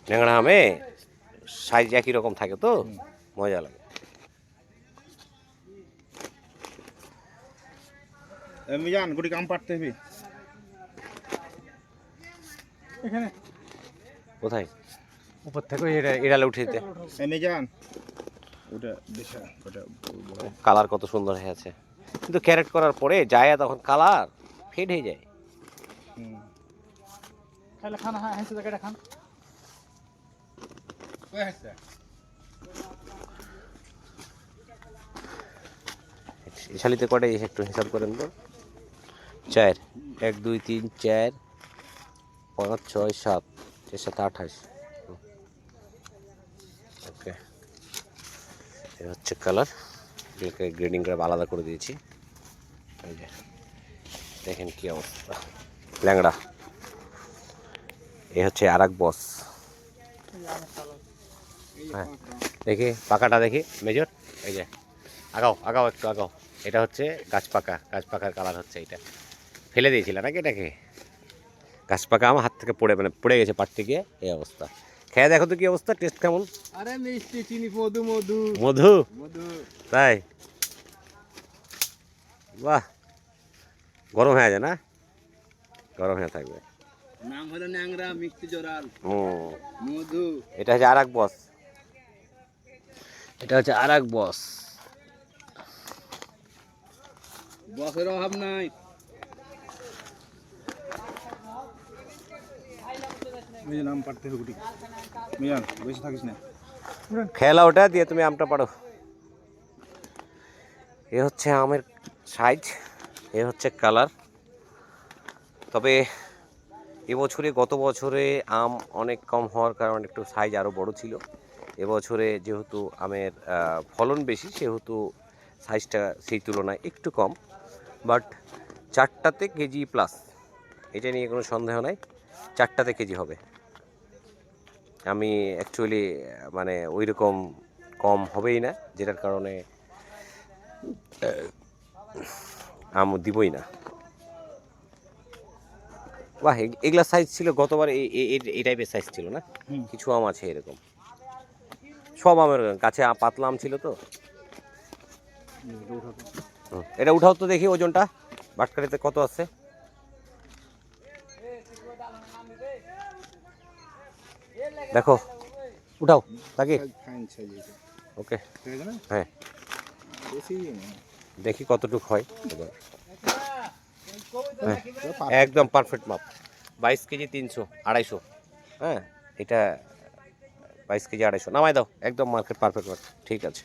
ল্যাংড়া আমে সাইজ একই রকম থাকে তো মজা লাগে। মিজান গুটি কাম পারতে হবে এখানে কোথায় উপর থেকে এড়ালে উঠে দিতে। মিজান ওটা দেখা ওটা কালার কত সুন্দর হয়ে আছে, কিন্তু ক্যারেট করার পরে যায় তখন কালার ফেড হয়ে যায়। খাইলে খানা হ্যাঁ হ্যাঁ জায়গাটা খান কই আছে শালিতে কটাই একটু হিসাব করেন তো। 4 1 2 3 4 5 6 7 4 7 28। ওকে, এটা হচ্ছে কালার, এগুলোকে গ্রেডিং করে আলাদা করে দিয়েছি। এই যে দেখেন কি অবস্থা, ল্যাংড়া। এ হচ্ছে আর এক বস। হ্যাঁ দেখি পাকাটা দেখি মেজর, এই যে আগাও আগাও একটু আগাও। এটা হচ্ছে গাছ পাকা, গাছ পাকার কালার হচ্ছে এইটা। ফেলে দিয়েছিল নাকি এটাকে? গাছ পাকা আমার হাত থেকে পড়ে মানে পড়ে গেছে পাটতে গিয়ে, এই অবস্থা। খেয়ে দেখো তো কি অবস্থা, টেস্ট কেমন? আরে মিষ্টি চিনি মধু মধু মধু মধু তাই? বাহ, গরম হয়ে যায় না? গরম হয়ে থাকবে। নাম হলো ন্যাংরা মিষ্টি জোরাল হুম, মধু এটা হচ্ছে আর এক বস, এটা হচ্ছে আর এক বস। বসের অভাব নাই মিজান নাম পারতে হবে গুটি মিজান বেশি থাকিস না খেলা ওটা দিয়ে তুমি আমটা পারো। এ হচ্ছে আমের সাইজ, এ হচ্ছে কালার। তবে এবছরে গত বছরে আম অনেক কম হওয়ার কারণে একটু সাইজ আরও বড় ছিল। এবছরে যেহেতু আমের ফলন বেশি সেহেতু সাইজটা সেই তুলনায় একটু কম, বাট 4টাতে কেজি প্লাস, এটা নিয়ে কোনো সন্দেহ নাই। 4টাতে কেজি হবে। আমি অ্যাকচুয়ালি মানে ওই রকম কম হবেই না, যেটার কারণে আম দিবই না। বাহ, এগুলা সাইজ ছিল গতবার, এই টাইপের সাইজ ছিল না? কিছু আম আছে এরকম, সব আমের গাছে পাতলা আম ছিল তো। এটা উঠাও তো দেখি ওজনটা, বাটকারিতে কত আছে। দেখো উঠাও তাকে। ওকে হ্যাঁ, দেখি কতটুকু হয় এবার। হ্যাঁ একদম পারফেক্ট মাপ, 22 কেজি 300 250। হ্যাঁ এটা 22 কেজি 250, নামাই দাও, একদম মার্কেট পারফেক্ট মার্কেট, ঠিক আছে।